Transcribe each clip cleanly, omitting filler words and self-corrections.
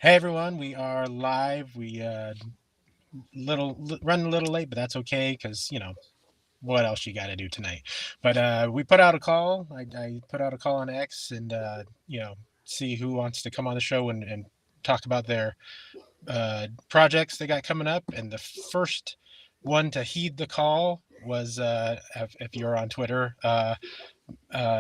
Hey everyone, we are live. We run a little late, but that's okay because what else you got to do tonight. But we put out a call. I put out a call on X and see who wants to come on the show and talk about their projects they got coming up. And the first one to heed the call was if you're on Twitter,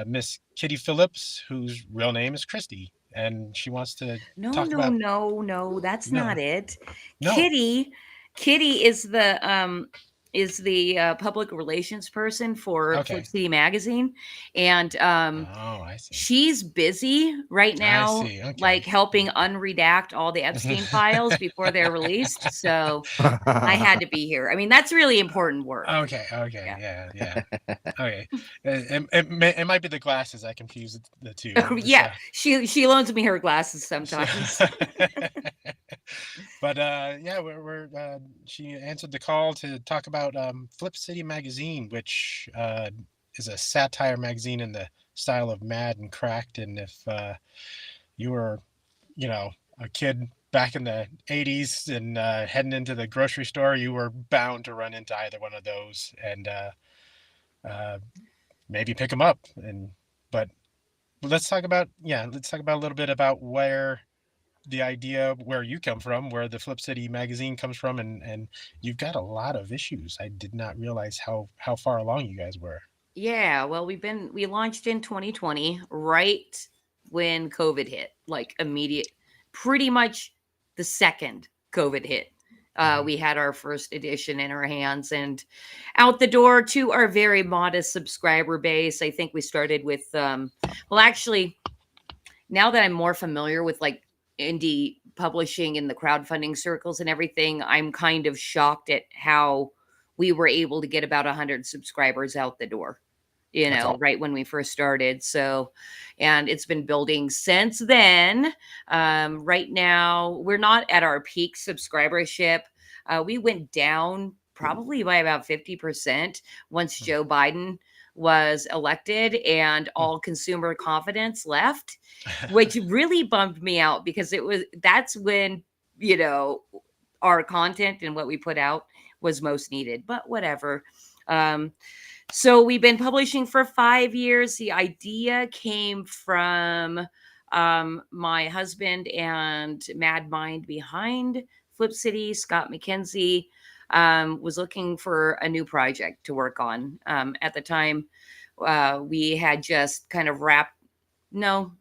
Miss Kitty Phillips, whose real name is Christy, and she wants to No, talk no, about no, no, that's no not it. no. Kitty, Kitty is the public relations person for Flip Okay. City Magazine, and Oh, I see. she's busy right I now, see. Okay. like helping unredact all the Epstein files before they're released. So I had to be here. I mean, that's really important work. Okay. Okay. Yeah. Yeah. Yeah. Okay. It might be the glasses. I confuse the two. Yeah, she loans me her glasses So, sometimes. but yeah, she answered the call to talk about Flip City Magazine, which is a satire magazine in the style of Mad and Cracked. And if you were, a kid back in the 80s and heading into the grocery store, you were bound to run into either one of those and uh, maybe pick them up. But let's talk about a little bit about where you come from, where the Flip City magazine comes from, and you've got a lot of issues. I did not realize how far along you guys were. Yeah, well, we launched in 2020, right when COVID hit, like immediate, pretty much the second COVID hit. Hmm. We had our first edition in our hands and out the door to our very modest subscriber base. I think we started with, well, actually, now that I'm more familiar with like indie publishing and the crowdfunding circles and everything, I'm kind of shocked at how we were able to get about 100 subscribers out the door, That's all. right when we first started. So, and it's been building since then. Right now, we're not at our peak subscribership. We went down probably by about 50% once Joe Biden was elected and all consumer confidence left, which really bummed me out because that's when, you know, our content and what we put out was most needed, but whatever. Um, so we've been publishing for 5 years. The idea came from my husband and mad mind behind Flip City, Scott McKenzie, was looking for a new project to work on. At the time, we had just kind of wrapped. No,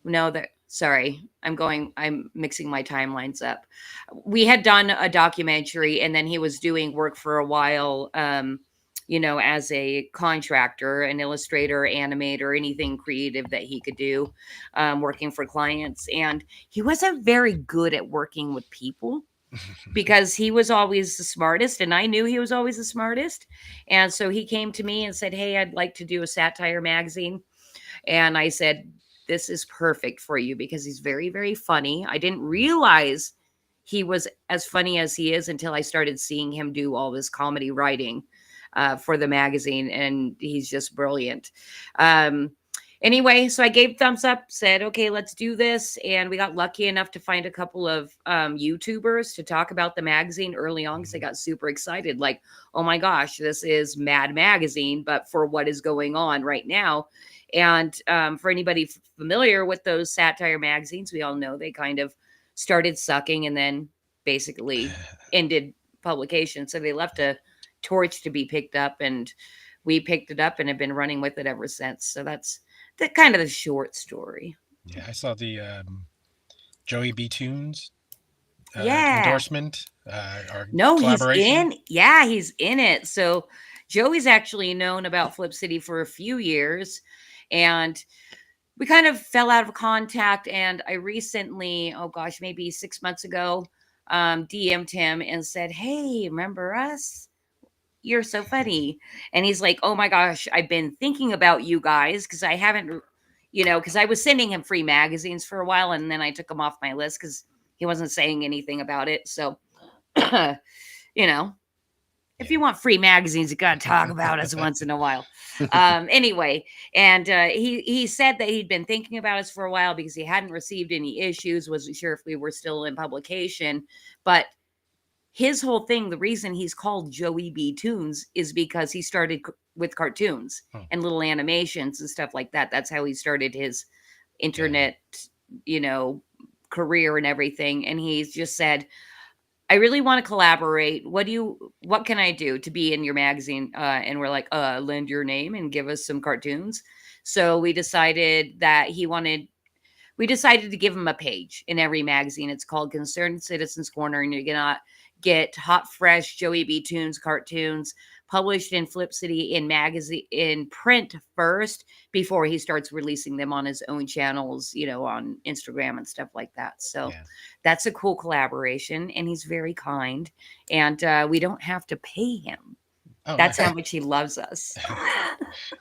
no, that sorry, I'm mixing my timelines up. We had done a documentary and then he was doing work for a while, as a contractor, an illustrator, animator, anything creative that he could do, working for clients. And he wasn't very good at working with people because he was always the smartest and I knew he was always the smartest. And so he came to me and said, "Hey, I'd like to do a satire magazine." And I said, "This is perfect for you because he's very, very funny." I didn't realize he was as funny as he is until I started seeing him do all this comedy writing for the magazine. And he's just brilliant. Um, anyway, so I gave thumbs up, said, "Okay, let's do this." And we got lucky enough to find a couple of YouTubers to talk about the magazine early on because I got super excited. Like, oh my gosh, this is Mad Magazine, but for what is going on right now. And for anybody familiar with those satire magazines, we all know they kind of started sucking and then basically ended publication. So they left a torch to be picked up, and we picked it up and have been running with it ever since. So that's the kind of the short story. Yeah, I saw the Joey B. Tunes Yeah. endorsement or No, he's collaboration. in. Yeah, he's in it. So Joey's actually known about Flip City for a few years. And we kind of fell out of contact. And I recently, oh gosh, maybe 6 months ago, DM'd him and said, "Hey, remember us? You're so funny." And he's like, "Oh my gosh, I've been thinking about you guys because I haven't, because I was sending him free magazines for a while and then I took him off my list because he wasn't saying anything about it." So, you know, If Yeah. you want free magazines, you got to talk about us once in a while. Anyway, and he said that he'd been thinking about us for a while because he hadn't received any issues, wasn't sure if we were still in publication, but his whole thing, the reason he's called Joey B. Toons is because he started with cartoons Oh, and little animations and stuff like that. That's how he started his yeah. internet, you know, career and everything. And he's just said, I really want to collaborate. What can I do to be in your magazine? And we're like, lend your name and give us some cartoons. So we decided to give him a page in every magazine. It's called Concerned Citizens Corner, and you're gonna get hot, fresh Joey B. Toons cartoons published in Flip City in print first before he starts releasing them on his own channels, on Instagram and stuff like that. So Yeah. that's a cool collaboration, and he's very kind, and we don't have to pay him. Oh, That's how nice. much he loves us.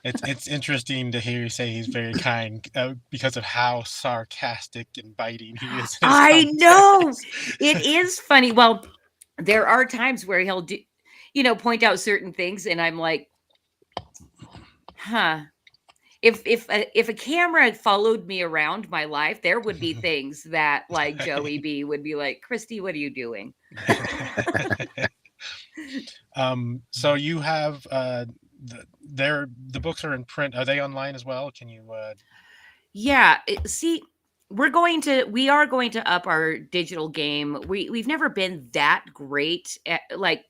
It's interesting to hear you say he's very kind because of how sarcastic and biting he is in his I know. commentaries. It is funny. Well, there are times where he'll point out certain things, and I'm like, huh. If a camera followed me around my life, there would be things that like Joey B would be like, Christy, what are you doing? So you have the books are in print. Are they online as well? Can you Yeah, see, we are going to up our digital game. We've never been that great at, like,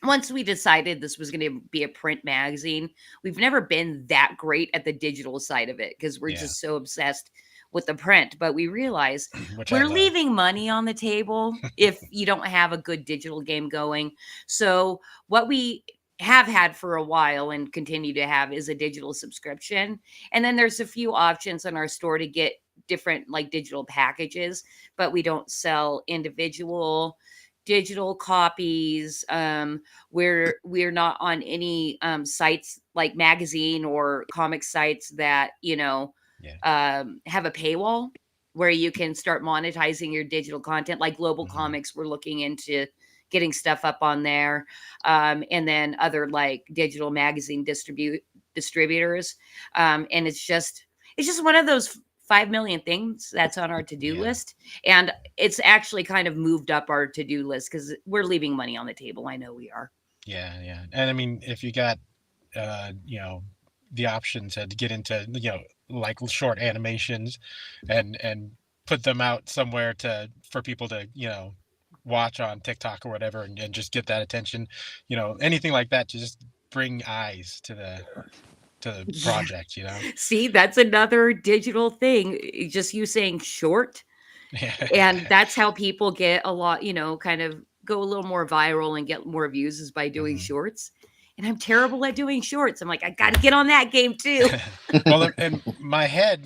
once we decided this was going to be a print magazine, we've never been that great at the digital side of it because we're yeah, just so obsessed with the print. But we realize which I we're love. leaving money on the table if you don't have a good digital game going. So, what we have had for a while and continue to have is a digital subscription. And then there's a few options in our store to get different like digital packages, but we don't sell individual digital copies. We're not on any sites like magazine or comic sites that Yeah. have a paywall where you can start monetizing your digital content. Like Global Hmm. Comics, we're looking into getting stuff up on there, and then other like digital magazine distributors. And it's just one of those 5 million things that's on our to-do Yeah. list, and it's actually kind of moved up our to-do list because we're leaving money on the table. I know we are. Yeah. Yeah. And I mean, if you got the option to get into like short animations and put them out somewhere for people to watch on TikTok or whatever and just get that attention, anything like that to just bring eyes to the Yeah. project. See, that's another digital thing. Just you saying short, and Yeah. that's how people get a lot, kind of go a little more viral and get more views is by doing Hmm. shorts. And I'm terrible at doing shorts. I'm like, I got to get on that game too. Well, in my head,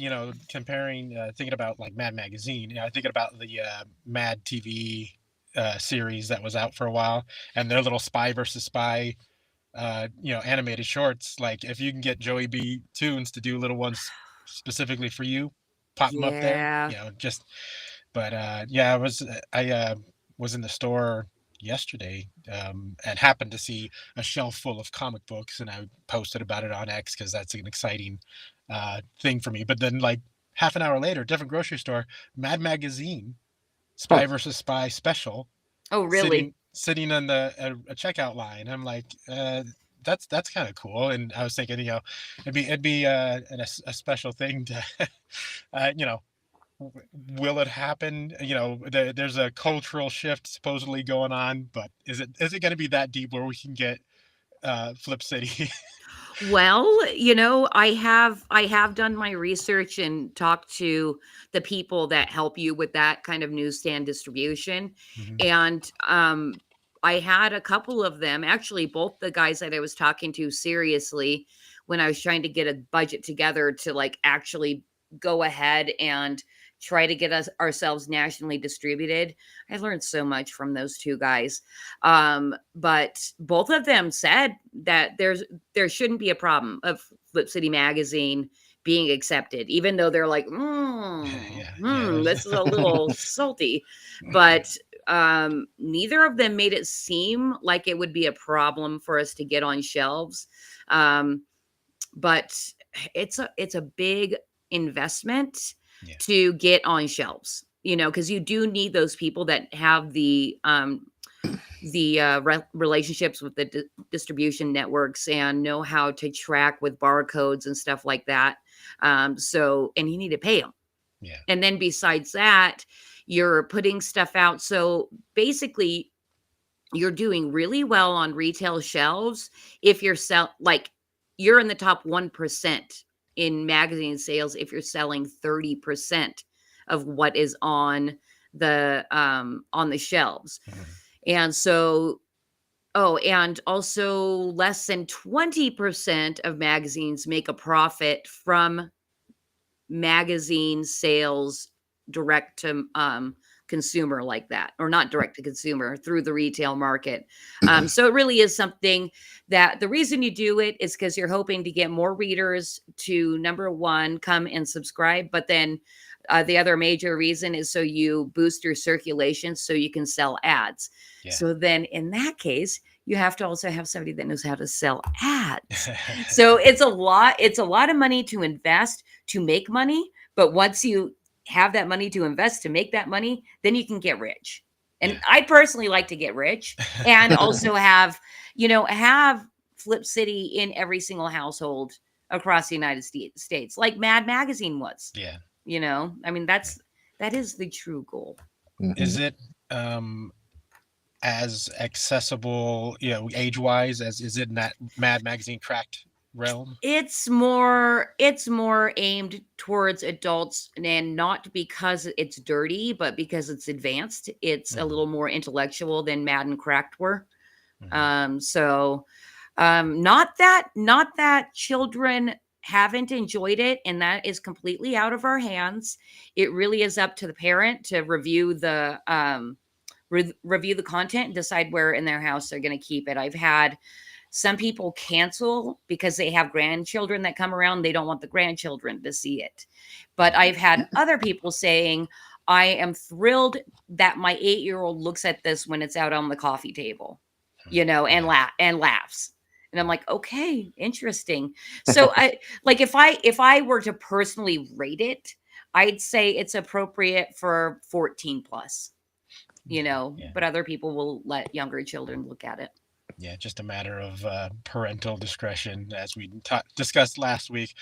comparing, thinking about like Mad Magazine, thinking about the Mad TV series that was out for a while, and their little spy versus spy, animated shorts. Like if you can get Joey B. Tunes to do little ones specifically for you, pop them up there. Yeah. Just. But yeah, I was in the store yesterday and happened to see a shelf full of comic books, and I posted about it on X because that's an exciting thing for me. But then, like half an hour later, different grocery store, Mad Magazine, Spy Huh. versus Spy special, Oh, sitting really? sitting on a checkout line. I'm like, that's kind of cool. And I was thinking, it'd be a special thing to, uh, you know, will it happen? There's a cultural shift supposedly going on, but is it going to be that deep where we can get Flip City? Well, I have done my research and talked to the people that help you with that kind of newsstand distribution. Hmm. And I had a couple of them, actually both the guys that I was talking to seriously when I was trying to get a budget together to like actually go ahead and try to get us ourselves nationally distributed. I learned so much from those two guys. But both of them said that there shouldn't be a problem of Flip City Magazine being accepted, even though they're like, Yeah, yeah. this is a little salty. But neither of them made it seem like it would be a problem for us to get on shelves. Um, but it's a big investment Yeah. to get on shelves, because you do need those people that have the relationships with the distribution networks and know how to track with barcodes and stuff like that. And you need to pay them. Yeah. And then besides that, you're putting stuff out. So basically, you're doing really well on retail shelves if you're in the top 1% in magazine sales if you're selling 30% of what is on the shelves. Mhm. And so, and also less than 20% of magazines make a profit from magazine sales direct to consumer like that, or not direct to consumer, through the retail market. So it really is something that the reason you do it is because you're hoping to get more readers to, number one, come and subscribe. But then the other major reason is so you boost your circulation so you can sell ads. Yeah. So then in that case, you have to also have somebody that knows how to sell ads. So it's a lot of money to invest to make money. But once you have that money to invest to make that money, then you can get rich. And Yeah. I personally like to get rich and also have Flip City in every single household across the United States, like Mad Magazine was. Yeah. I mean, that is the true goal. Is it as accessible, age wise, as is it in that Mad Magazine cracked realm? It's more aimed towards adults, and not because it's dirty, but because it's advanced. It's a little more intellectual than Mad and Cracked were. Mhm. So not that children haven't enjoyed it, and that is completely out of our hands. It really is up to the parent to review the content and decide where in their house they're going to keep it. I've had some people cancel because they have grandchildren that come around. They don't want the grandchildren to see it. But I've had other people saying, I am thrilled that my 8-year-old looks at this when it's out on the coffee table, and laughs. And I'm like, okay, interesting. So if I were to personally rate it, I'd say it's appropriate for 14 plus, Yeah. but other people will let younger children look at it. Yeah, just a matter of parental discretion, as we discussed last week.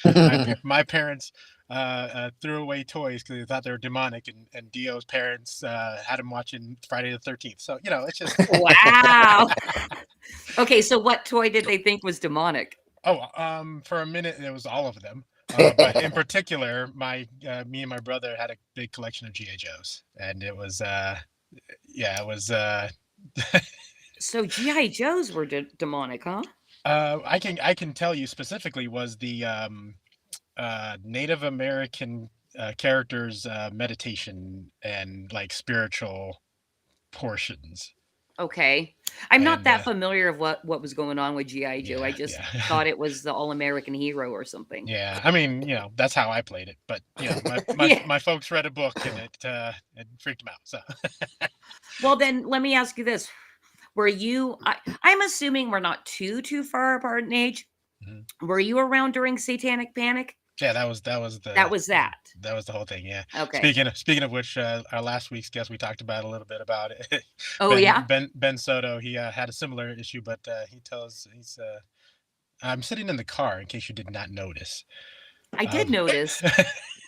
My parents threw away toys because they thought they were demonic, and Dio's parents had him watching Friday the 13th. So it's just Wow. Okay, so what toy did they think was demonic? for a minute it was all of them. But in particular, me and my brother had a big collection of GI Joes, and it was yeah, it was So GI Joes were demonic, huh? I can tell you specifically was the Native American characters meditation and like spiritual portions. Okay. I'm not And that familiar of what was going on with GI Joe. I yeah, just yeah. thought it was the all-American hero or something. Yeah, I mean, that's how I played it, but Yeah. my folks read a book and it freaked them out. So Well, then let me ask you this. I'm assuming we're not too far apart in age. Mhm. Were you around during Satanic Panic? Yeah, that was That was that. the whole thing. Yeah. Okay. Speaking of which, our last week's guest, we talked about a little bit about it. Oh, yeah? Ben Soto, he had a similar issue, but he's I'm sitting in the car in case you did not notice. I did Um, notice.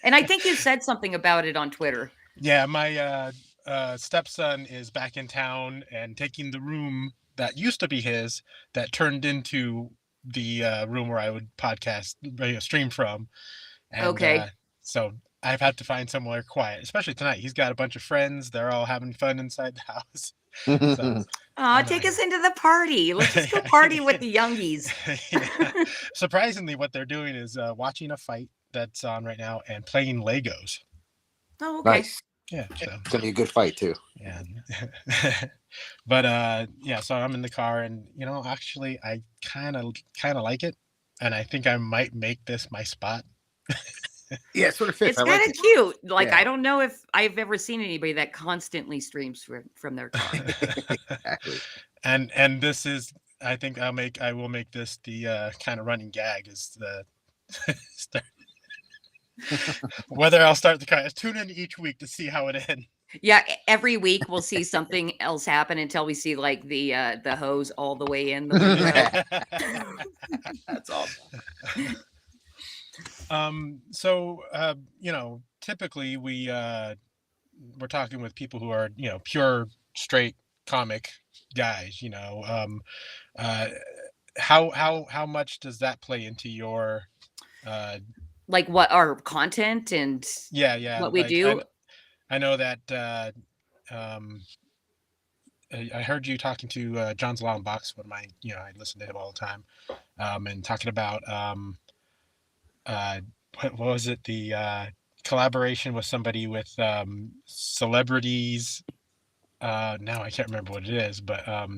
And I think you said something about it on Twitter. yeah, my stepson is back in town and taking the room that used to be his, that turned into the room where I would podcast, stream from, and Okay. so I've had to find somewhere quiet, especially tonight. He's got a bunch of friends; they're all having fun inside the house. So Aw, I'm out take us here. into the party. Let's just go party with the youngies. Yeah. Surprisingly, what they're doing is watching a fight that's on right now and playing Legos. Oh, okay. Nice. Yeah, so It's gonna be a good fight too. yeah. But yeah, so I'm in the car, and actually I kind of like it, and I think I might make this my spot. Yeah, it sort of fits. It's I kind like of it. cute. Like, I Yeah, don't know if I've ever seen anybody that constantly streams from their car. exactly. And this is, I think I will make this the kind of running gag is the start, whether I'll start the car. Tune in each week to see how it ends. Yeah, every week we'll see something else happen until we see like the hose all the way in the window. That's awesome. So typically we're talking with people who are, pure straight comic guys, uh how much does that play into your uh Like what our content and yeah, what we like do. I know that um I heard you talking to John's Long Box, one of my, I listen to him all the time, and talking about uh what was it, the collaboration with somebody with celebrities. Now I can't remember what it is, but uh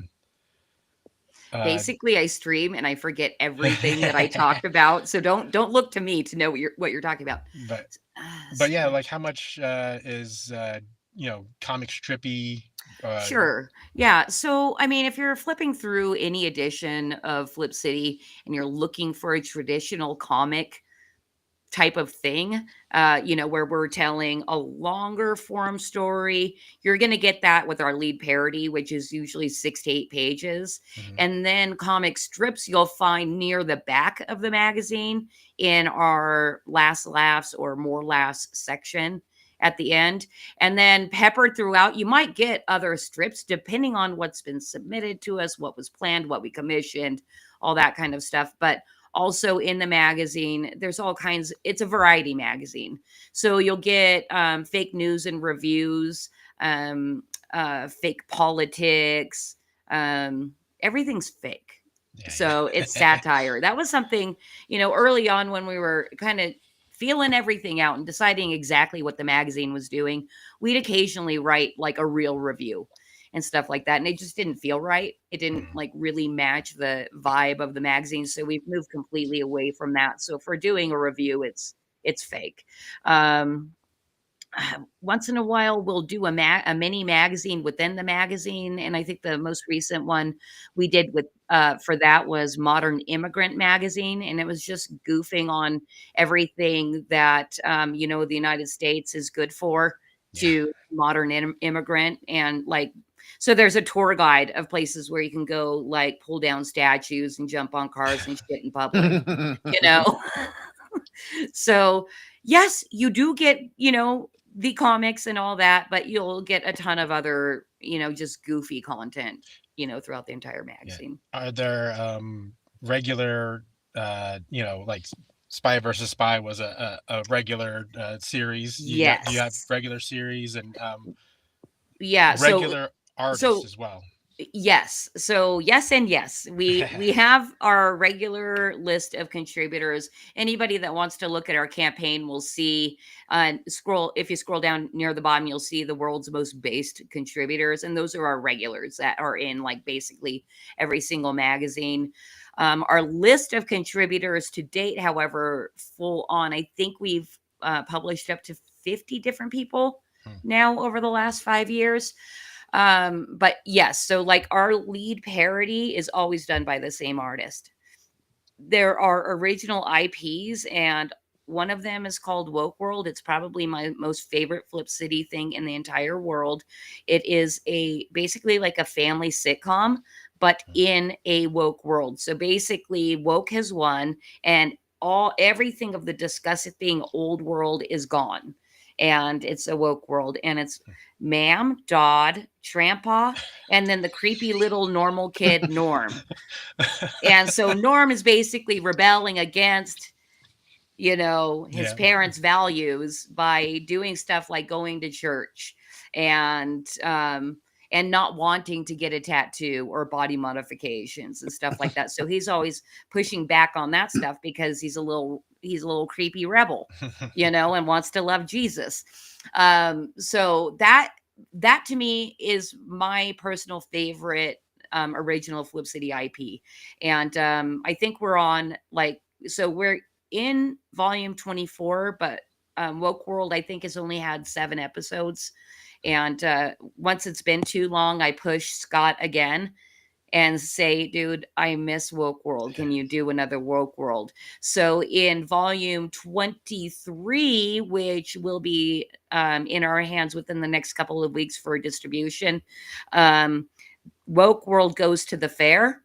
Basically, I stream and I forget everything that I talked about. So don't look to me to know what you're talking about. but yeah, Stream. like how much is comic strippy, uh Sure. Yeah. So, I mean, if you're flipping through any edition of Flip City and you're looking for a traditional comic type of thing, where we're telling a longer form story. You're going to get that with our lead parody, which is usually 6 to 8 pages. mhm, And then comic strips you'll find near the back of the magazine in our last laughs or more laughs section at the end. And then peppered throughout, you might get other strips depending on what's been submitted to us, what was planned, what we commissioned, all that kind of stuff. But also in the magazine there's all kinds, it's a variety magazine, so you'll get fake news and reviews, um, fake politics, everything's fake. So it's yeah. satire. That was something, early on when we were kind of feeling everything out and deciding exactly what the magazine was doing, we'd occasionally write like a real review and stuff like that. And it just didn't feel right. It didn't Mhm. like really match the vibe of the magazine. So we've moved completely away from that. So if we're doing a review, it's fake. Um, once in a while we'll do a mini magazine within the magazine, and I think the most recent one we did with for that was Modern Immigrant Magazine, and it was just goofing on everything that the United States is good for Yeah. to modern immigrant. And like, so there's a tour guide of places where you can go, like pull down statues and jump on cars and shit in public, you know. So, yes, you do get, the comics and all that, but you'll get a ton of other, just goofy content, throughout the entire Yeah. magazine. Are there regular, like Spy versus Spy was a regular series? Do you have Yes. regular series and Yeah. regular artists So as well? yes. So yes and yes. We have our regular list of contributors. Anybody that wants to look at our campaign will see, scroll if you scroll down near the bottom, you'll see the world's most based contributors, and those are our regulars that are in like basically every single magazine. Our list of contributors to date, however, full on, I think we've published up to 50 different people Hmm. now over the last 5 years. But yes, so like our lead parody is always done by the same artist. There are original IPs, and one of them is called Woke World. It's probably my most favorite Flip City thing in the entire world. It is a basically like a family sitcom, but in a woke world. So basically, woke has won, and everything of the disgusting old world is gone, and it's a woke world, and it's Ma'am, Dodd, Trampa, and then the creepy little normal kid Norm. And so Norm is basically rebelling against, his Yeah. parents' values by doing stuff like going to church and not wanting to get a tattoo or body modifications and stuff like that. So he's always pushing back on that stuff because he's a little creepy rebel, and wants to love Jesus. So that to me is my personal favorite original Flip City IP. And I think we're on like, so we're in volume 24, but Woke World, I think, has only had 7 episodes. And once it's been too long, I push Scott again and say, dude, I miss Woke World. Can you do another Woke World? So in volume 23, which will be in our hands within the next couple of weeks for distribution, Woke World goes to the fair,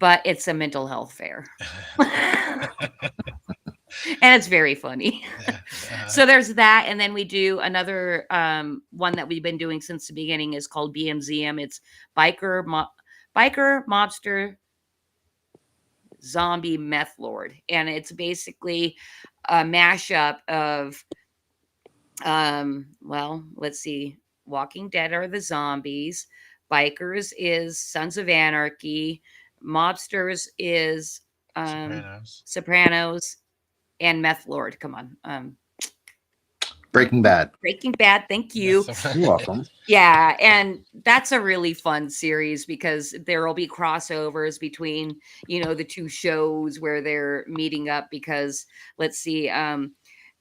but it's a mental health fair. And it's very funny. So there's that. And then we do another one that we've been doing since the beginning is called BMZM. It's biker mobster zombie meth lord, and it's basically a mashup of well, let's see, Walking Dead are the zombies, bikers is Sons of Anarchy, mobsters is Sopranos, and meth lord, come on, Breaking Bad. Breaking Bad, thank you. You're welcome. Yeah, and that's a really fun series because there will be crossovers between, the two shows where they're meeting up because let's see,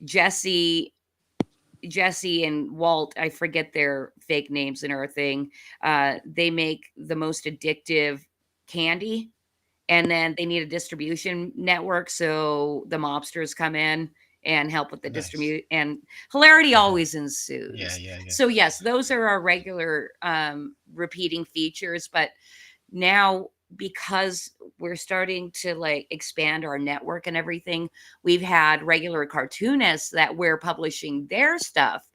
Jesse and Walt, I forget their fake names and everything. They make the most addictive candy, and then they need a distribution network, so the mobsters come in and help with the distribute, and hilarity always ensues. Yeah. So yes, those are our regular repeating features, but now because we're starting to like expand our network and everything, we've had regular cartoonists that we're publishing their stuff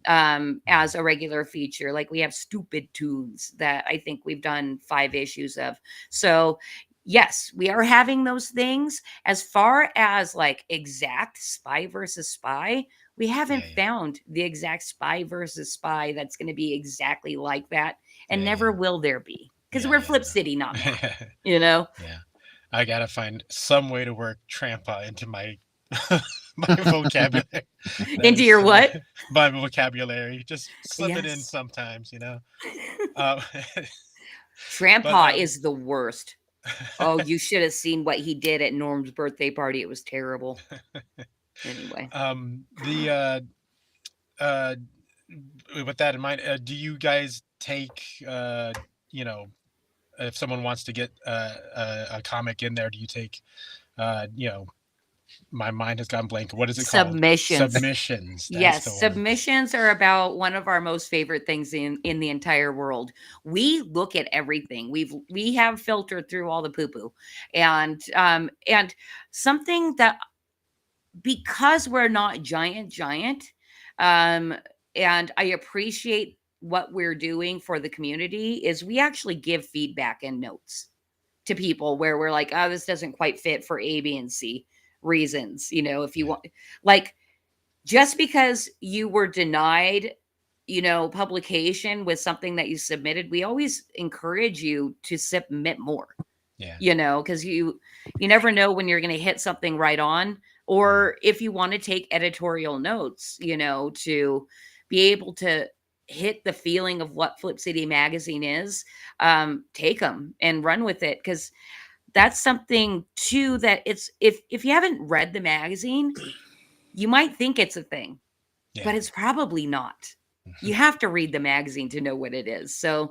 as a regular feature. Like we have Stupid Tunes that I think we've done 5 issues of. So yes, we are having those things. As far as like exact spy versus spy, we haven't found the exact spy versus spy that's going to be exactly like that, and never will there be, because we're Flip City, not Mad, Yeah, I gotta find some way to work Trampa into my my vocabulary. Into your what? My vocabulary. Just slip it in sometimes, Trampa is the worst. Oh, you should have seen what he did at Norm's birthday party. It was terrible. Anyway. With that in mind, do you guys take, if someone wants to get a comic in there, do you take, my mind has gone blank. What is it called? Submissions. Yes, submissions are about one of our most favorite things in the entire world. We look at everything. We have filtered through all the poo-poo, and something that, because we're not giant, and I appreciate what we're doing for the community, is we actually give feedback and notes to people where we're like, oh, this doesn't quite fit for A, B, and C reasons. If you want, like, just because you were denied, publication with something that you submitted, we always encourage you to submit more. Because you never know when you're going to hit something right on, or if you want to take editorial notes, to be able to hit the feeling of what Flip City Magazine is, take them and run with it. Because that's something too, that it's, if you haven't read the magazine, you might think it's a thing, but it's probably not. You have to read the magazine to know what it is. So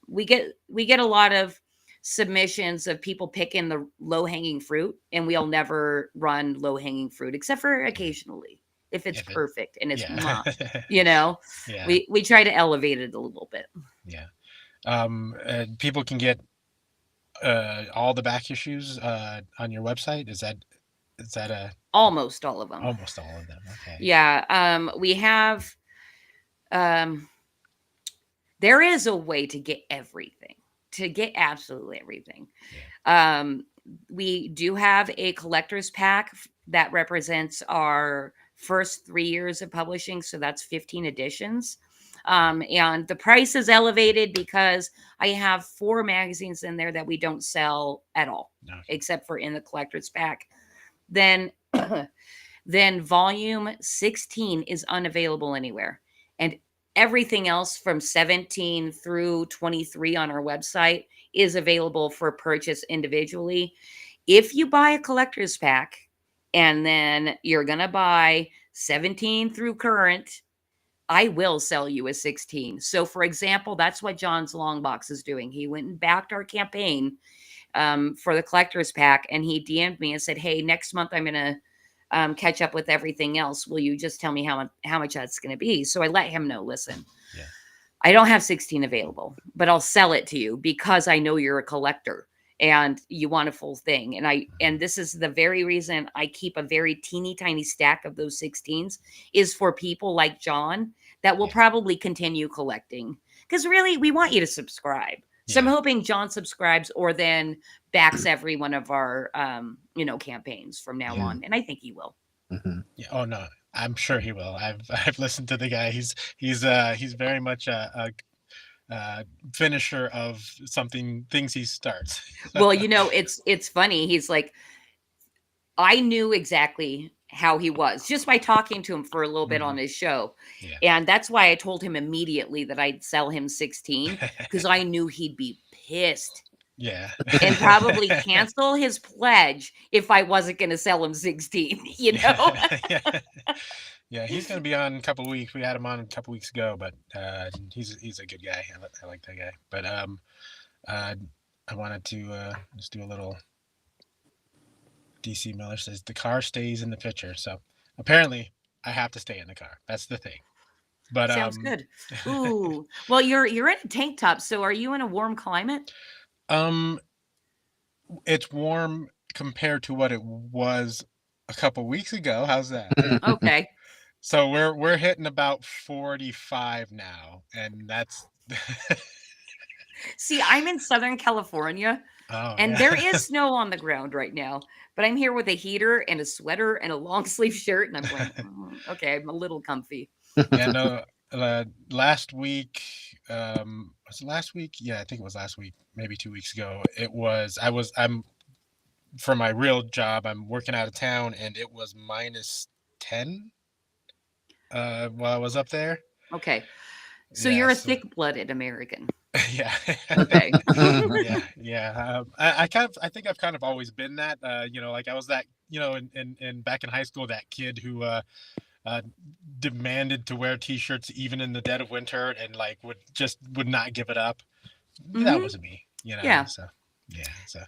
we get a lot of submissions of people picking the low-hanging fruit, and we'll never run low-hanging fruit except for occasionally if it's perfect and it's not. We try to elevate it a little bit. People can get all the back issues on your website. Is that a almost all of them? Almost all of them. Okay. Yeah. We have there is a way to get everything, to get absolutely everything. We do have a collector's pack that represents our first 3 years of publishing. So that's 15 editions. And the price is elevated because I have 4 magazines in there that we don't sell at all, except for in the collector's pack. Then volume 16 is unavailable anywhere. And everything else from 17 through 23 on our website is available for purchase individually. If you buy a collector's pack and then you're going to buy 17 through current, I will sell you a 16. So, for example, that's what John's Long Box is doing. He went and backed our campaign for the collector's pack, and he DM'd me and said, "Hey, next month I'm going to catch up with everything else. Will you just tell me how much that's going to be?" So I let him know, listen, Yeah. I don't have 16 available, but I'll sell it to you because I know you're a collector and you want a full thing. And this is the very reason I keep a very teeny tiny stack of those 16s is for people like John that will Yeah. probably continue collecting. Because really, we want you to subscribe. So I'm Yeah. hoping John subscribes or then backs every one of our campaigns from now Yeah. on. And I think he will. Mhm. Yeah. Oh no, I'm sure he will. I've listened to the guy. He's very much a finisher of things he starts. Well, it's funny. He's like, I knew exactly how he was just by talking to him for a little bit on his show. Yeah. And that's why I told him immediately that I'd sell him 16 because I knew he'd be pissed Yeah. and probably cancel his pledge if I wasn't going to sell him 16, Yeah. Yeah, he's gonna be on in a couple weeks. We had him on a couple weeks ago, but he's a good guy. I like that guy. But uh, I wanted to just do a little. DC Miller says the car stays in the picture, so apparently I have to stay in the car. That's the thing. But Sounds good. Ooh. Well, you're in a tank top, so are you in a warm climate? um, it's warm compared to what it was a couple weeks ago. How's that? Okay. So we're hitting about 45 now, and that's See, I'm in Southern California. oh And yeah. there is snow on the ground right now, but I'm here with a heater and a sweater and a long sleeve shirt, and I'm going, okay, I'm a little comfy. Yeah, no. Last week, was it last week? Yeah, I think it was last week, maybe 2 weeks ago. I'm for my real job. I'm working out of town, and it was -10. While I was up there. Okay. So Yeah. you're a So thick blooded American. yeah. Okay. Yeah. Yeah. I think I've kind of always been that. Like I was that. In back in high school, that kid who uh, demanded to wear t-shirts even in the dead of winter and like would not give it up. That Mhm. was me, Yeah. so yeah, so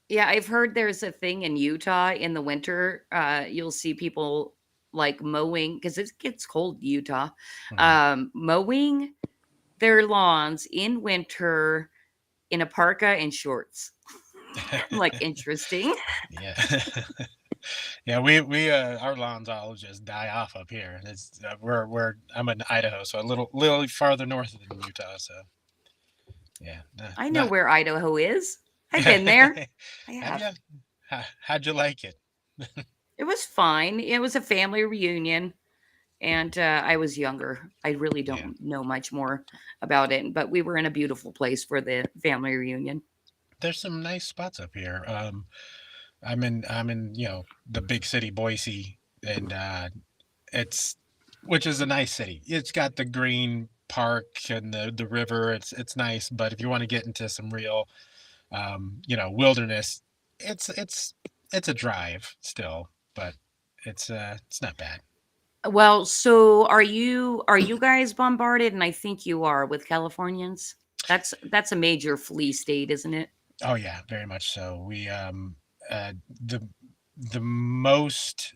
Yeah. I've heard there's a thing in Utah in the winter. You'll see people like mowing because it gets cold in Utah, mhm. mowing their lawns in winter in a parka and shorts. I'm like, interesting. Yeah. Yeah, we our lawns all just die off up here. It's I'm in Idaho, so a little farther north than Utah, so yeah, I know not where Idaho is. I've been there. I have have. you? How'd you like it? It was fine. It was a family reunion, and I was younger. I really Yeah, don't know much more about it, but we were in a beautiful place for the family reunion. there's some nice spots up here. I'm in the big city Boise, and it's which is a nice city. It's got the green park and the river. It's nice, but if you want to get into some real wilderness, it's a drive still, but it's not bad. Well, so are you guys bombarded? And I think you are with Californians. That's a major flea state, isn't it? Oh yeah, very much so. We uh the the most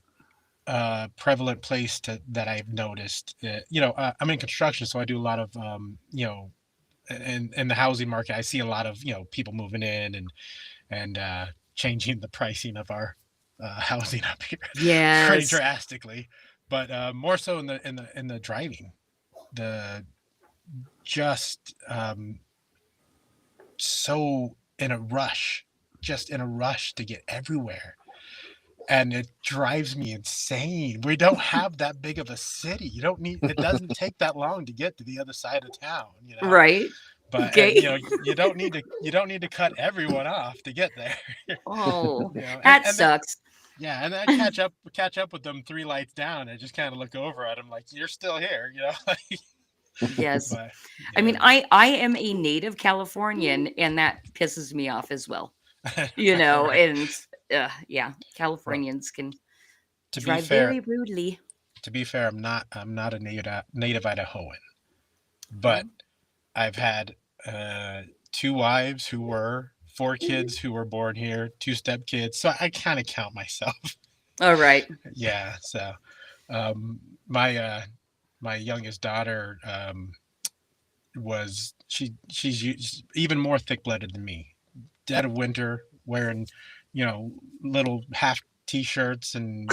prevalent place that I've noticed, I'm in construction, so I do a lot of in the housing market. I see a lot of people moving in and changing the pricing of our housing up here pretty Yes. drastically, but more so in the driving, the just so in a rush, just in a rush to get everywhere. And it drives me insane. We don't have that big of a city. It doesn't take that long to get to the other side of town. Right. But and Okay. you don't need to cut everyone off to get there. Oh, And that and then sucks. yeah, and then I catch up with them three lights down and just kind of look over at them like you're still here. Like, Yes. but I mean, yeah, I am a native Californian, and that pisses me off as well. right, And yeah, well, Californians can. to be Drive fair, very rudely. I'm not a native Idahoan, but Oh, I've had uh, two wives who were, four kids who were born here, two stepkids, so I kind of count myself. all right. Yeah, so um, my my youngest daughter she's even more thick-blooded than me. Dead of winter, wearing, little half t-shirts and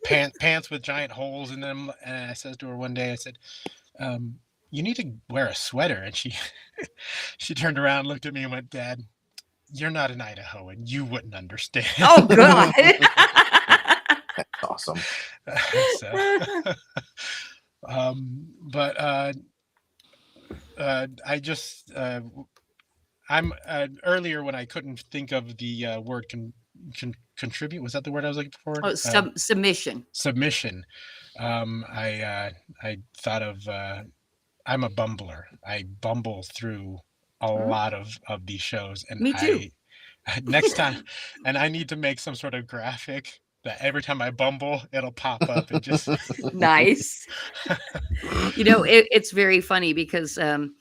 pants with giant holes in them. And I said to her one day, I said, "You need to wear a sweater." And she she turned around, looked at me, and went, "Dad, you're not an Idahoan. You wouldn't understand." Oh God. Awesome. So, but I just I'm earlier when I couldn't think of the word contribute. Was that the word I was looking for? Oh, submission. Submission. I thought of I'm a bumbler. I bumble through a Mhm. lot of these shows, and Me too. I next time, and I need to make some sort of graphic that every time I bumble, it'll pop up and just. Nice. It's very funny because I'm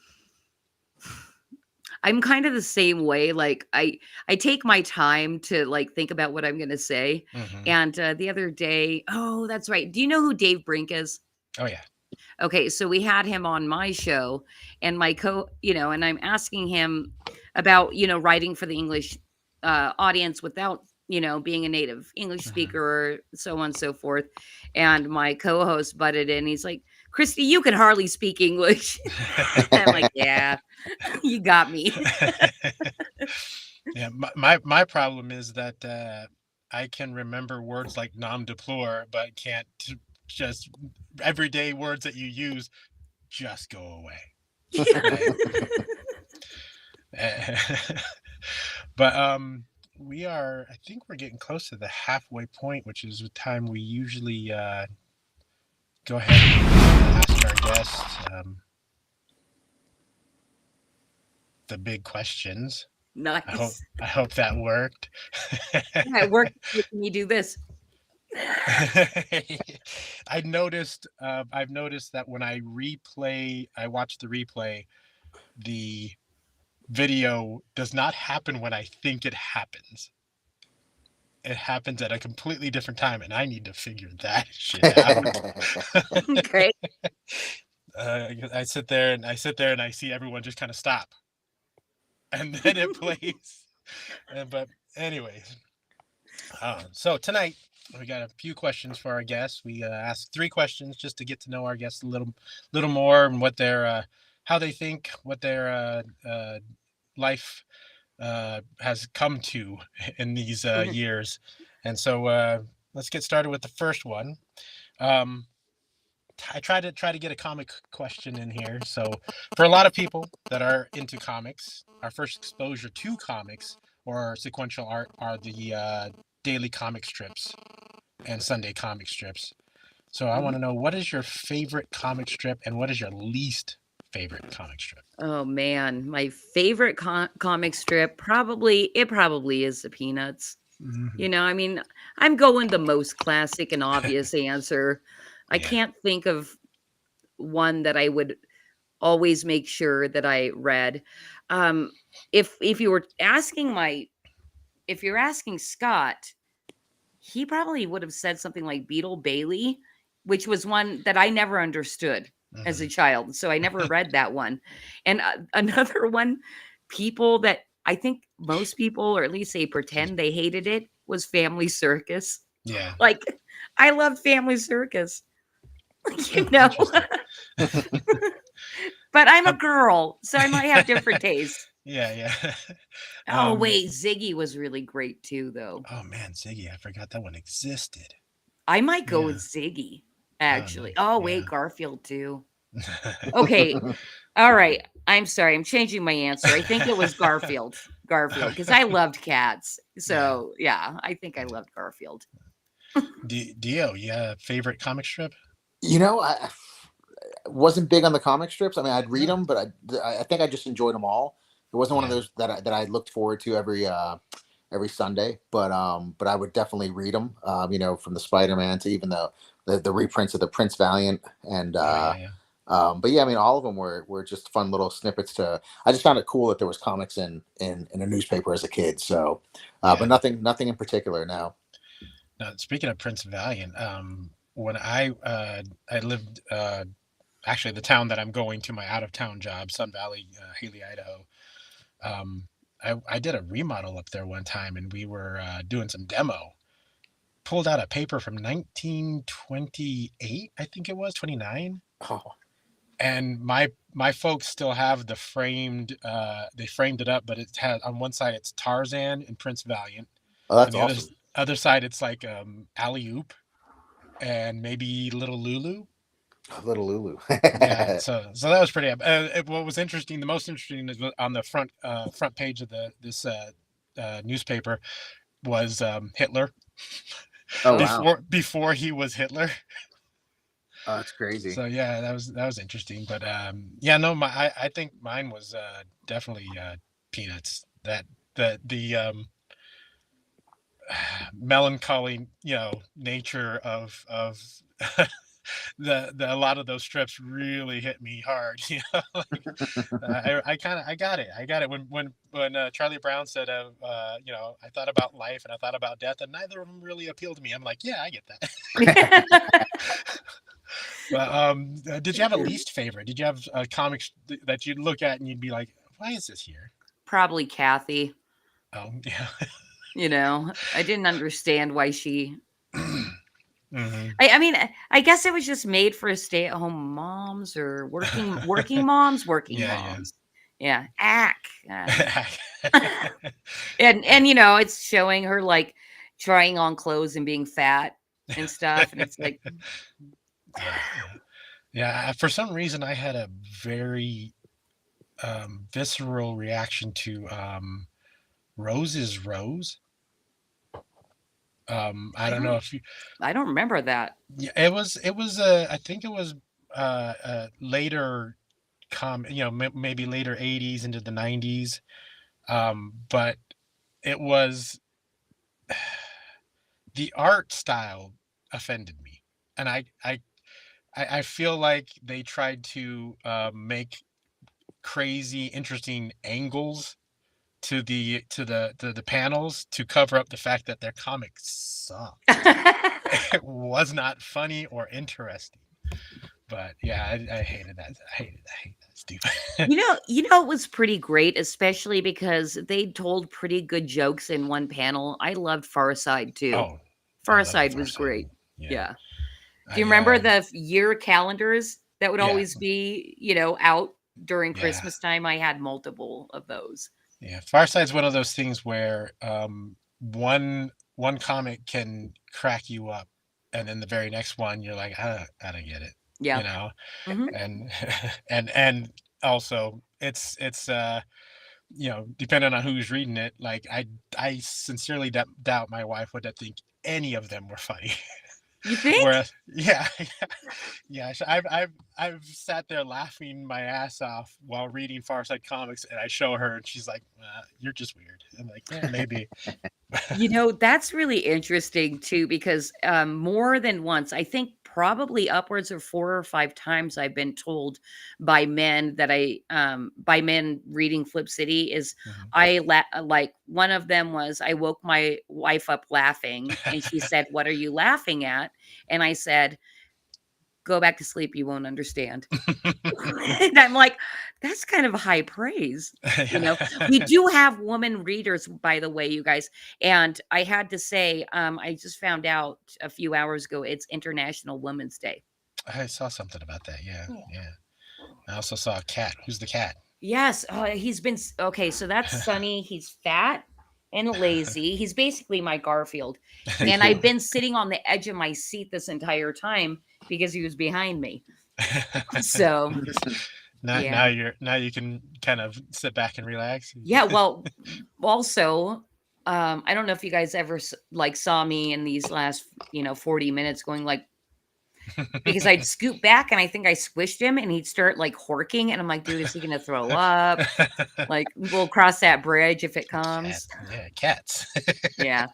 kind of the same way. Like I take my time to like think about what I'm going to say. Mhm. And the other day, oh, that's right. Do you know who Dave Brink is? Oh yeah. Okay, so we had him on my show and and I'm asking him about, writing for the English audience without, being a native English Mhm. speaker or so on and so forth. And my co-host butted in. He's like, "Christy, you can hardly speak English." I'm like, "Yeah, you got me." Yeah, my problem is that I can remember words like nom deplore, but can't just everyday words that you use just go away. Like, but I think we're getting close to the halfway point, which is the time we usually go ahead and ask our guests the big questions. Nice. I hope that worked. Yeah, it worked making me do this. I've noticed that when I watch the replay, the video does not happen when I think it happens. It happens at a completely different time, and I need to figure that shit out. Okay. I sit there and I see everyone just kind of stop, and then it plays. But anyways, so tonight we got a few questions for our guests. We ask 3 questions just to get to know our guests a little more and what their how they think, what their life has come to in these Mhm. years. And so let's get started with the first one. Um, I try to get a comic question in here. So for a lot of people that are into comics, our first exposure to comics or sequential art are the daily comic strips and Sunday comic strips. So I want Mhm. to know, what is your favorite comic strip and what is your least favorite comic strip? Oh man, my favorite comic strip probably is the Peanuts. Mhm. I mean, I'm going the most classic and obvious answer. I Yeah. can't think of one that I would always make sure that I read. Um, if you were asking if you're asking Scott, he probably would have said something like Beetle Bailey, which was one that I never understood as a Mhm. child. So I never read that one. And another one, people that I think most people, or at least they pretend they hated it, was Family Circus. Yeah. Like, I love Family Circus, you Oh, know, interesting. but I'm a How- girl, so I might have different tastes. yeah, yeah. Oh, um, wait, Ziggy was really great too, though. oh man, Ziggy, I forgot that one existed. I might go with Yeah. Ziggy, Oh, actually. nice. Oh, wait, Yeah. Garfield too. Okay. All right. I'm sorry. I'm changing my answer. I think it was Garfield. Garfield, because I loved cats. Yeah. So yeah, I think I loved Garfield. Dio, yeah, favorite comic strip? I wasn't big on the comic strips. I mean, I'd read No. them, but I think I just enjoyed them all. It wasn't one of Yeah. those that I looked forward to every Sunday, but I would definitely read them. From the Spider-Man to even the reprints of the Prince Valiant and Oh yeah, yeah, but yeah, I mean, all of them were just fun little snippets to. I just found it cool that there was comics in a newspaper as a kid. So, but yeah. nothing in particular now. Now, speaking of Prince Valiant, when I lived actually the town that I'm going to my out of town job, Sun Valley, Haley, Idaho. Um, I did a remodel up there one time, and we were doing some demo. Pulled out a paper from 1928, I think it was 29, Oh, and my folks still have the framed. They framed it up, but it had on one side it's Tarzan and Prince Valiant, oh, on that's the other awesome. other side it's like Alley Oop and maybe Little Lulu. Little Lulu. Yeah, so that was pretty. What was interesting, the most interesting, is on the front page of this newspaper was Hitler Oh Oh, wow, before he was Hitler. oh, that's crazy. So yeah, that was interesting. But yeah, no, I think mine was definitely Peanuts. That the melancholy, nature of the a lot of those strips really hit me hard. I got it when Charlie Brown said, I thought about life and I thought about death, and neither of them really appealed to me. I'm like, yeah, I get that. But did you have a least favorite? Did you have comics that you'd look at and you'd be like, why is this here? probably Kathy. Oh yeah. I didn't understand why she. Hmm. I mean, I guess it was just made for stay-at-home moms or working moms, working Yeah, yeah. moms. Yeah, ack. Yeah, And it's showing her like trying on clothes and being fat and stuff, and it's like, yeah, yeah. For some reason, I had a very visceral reaction to Rose is Rose. I I don't know don't if you. I don't remember that. Yeah, it was I think it was later maybe later 80s into the 90s. But it was the art style offended me, and I feel like they tried to make crazy, interesting angles to the panels to cover up the fact that their comic sucked. It was not funny or interesting. But yeah, I hated that. I hate that stupid. It was pretty great, especially because they told pretty good jokes in one panel. I loved Far Side too. Oh, I Far love the Side Far was Side. great. Yeah, Yeah. Do you I remember the year calendars that would yeah, always be, out during yeah, Christmas time? I had multiple of those. yeah. Far Side's one of those things where one comic can crack you up, and then the very next one you're like, I don't get it, you Yeah. know, Hmm. and and also it's depending on who's reading it, like I sincerely doubt my wife would think any of them were funny. You think? Whereas, yeah, yeah, I've sat there laughing my ass off while reading Farside comics, and I show her, and she's like, "You're just weird." I'm like, "Yeah, maybe." That's really interesting too, because more than once, I think probably upwards of 4 or 5 times, I've been told by men reading Flip City is Mhm. like one of them was I woke my wife up laughing, and she said, "What are you laughing at?" And I said, "Go back to sleep. You won't understand." And I'm like, that's kind of high praise. Yeah. We do have woman readers, by the way, you guys. And I had to say, I just found out a few hours ago it's International Women's Day. I saw something about that. Yeah, Yeah. yeah. I also saw a cat. Who's the cat? Yes. Okay. So that's Sunny. He's fat and lazy. He's basically my Garfield. And I've been sitting on the edge of my seat this entire time because he was behind me. So, yeah. Now you can kind of sit back and relax. Yeah, well, also, I don't know if you guys ever like saw me in these last, 40 minutes going like, because I'd scoot back and I think I squished him and he'd start like horking. And I'm like, dude, is he going to throw up? Like, we'll cross that bridge if it Cat, comes. yeah, cats. Yeah.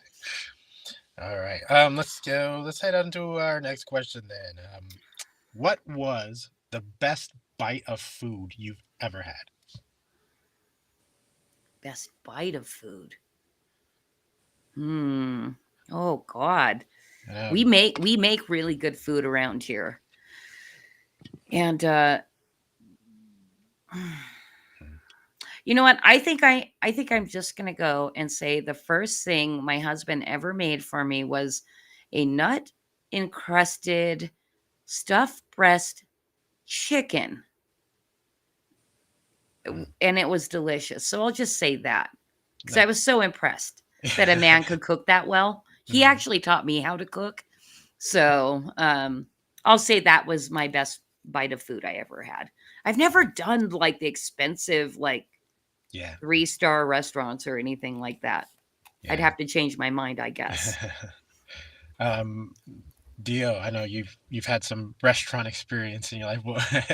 All right. Let's go. Let's head on to our next question then. What was the best bite of food you've ever had? Best bite of food. Oh God. We Um, make really good food around here. And you know what? I think I'm just gonna go and say the first thing my husband ever made for me was a nut encrusted stuffed breast chicken. mm, And it was delicious. So I'll just say that because I nice. was so impressed that a man could cook that well. He Mhm. actually taught me how to cook. So I'll say that was my best bite of food I ever had. I've never done like the expensive, like Yeah, 3-star restaurants or anything like that. I'd yeah. have to change my mind, I guess. um, Dio, I know you've had some restaurant experience in your life.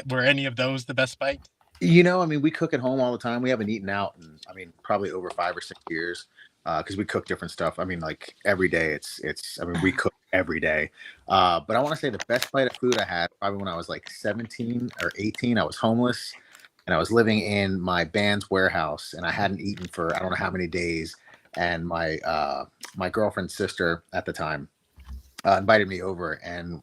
Were any of those the best bite? I mean, we cook at home all the time. We haven't eaten out in, I mean, probably over 5 or 6 years, because we cook different stuff. I mean, like every day, it's. I mean, we cook every day. But I want to say the best bite of food I had probably when I was like 17 or 18. I was homeless, and I was living in my band's warehouse, and I hadn't eaten for I don't know how many days. And my girlfriend's sister at the time invited me over, and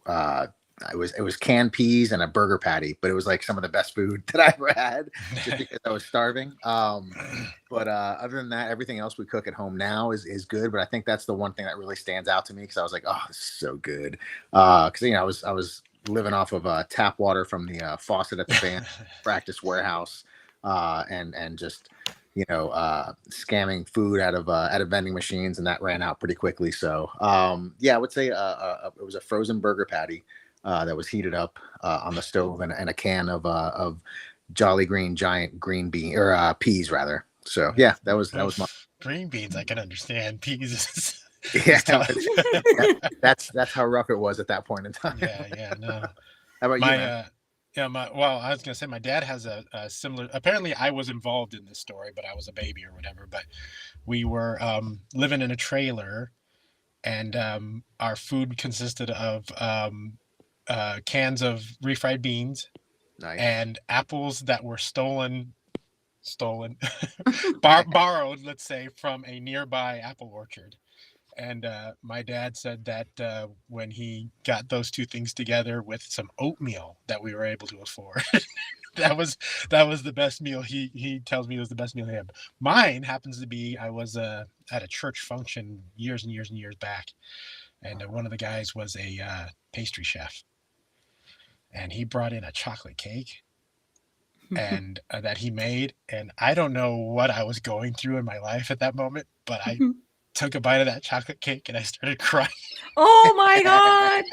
it was canned peas and a burger patty, but it was like some of the best food that I ever had, just because I was starving. But other than that, everything else we cook at home now is good. But I think that's the one thing that really stands out to me because I was like, oh, this is so good. Because I was living off of tap water from the faucet at the band practice warehouse, and just scamming food out of vending machines, and that ran out pretty quickly. So yeah, I would say it was a frozen burger patty that was heated up on the stove, and a can of Jolly Green giant green bean or peas rather. So yeah, that was my Oof, green beans, I can understand. Peas yeah. is tough. That's how rough it was at that point in time. Yeah, yeah, no. How about you, My man? yeah, well, I was gonna say my dad has a similar. Apparently, I was involved in this story, but I was a baby or whatever. But we were living in a trailer, and our food consisted of cans of refried beans Nice. and apples that were stolen, borrowed, let's say, from a nearby apple orchard. And my dad said that when he got those two things together with some oatmeal that we were able to afford, that was that was the best meal. He tells me it was the best meal he had. Mine happens to be I was at a church function years and years and years back, and one of the guys was a pastry chef, and he brought in a chocolate cake and that he made, and I don't know what I was going through in my life at that moment, but I took a bite of that chocolate cake and I started crying. Oh my God.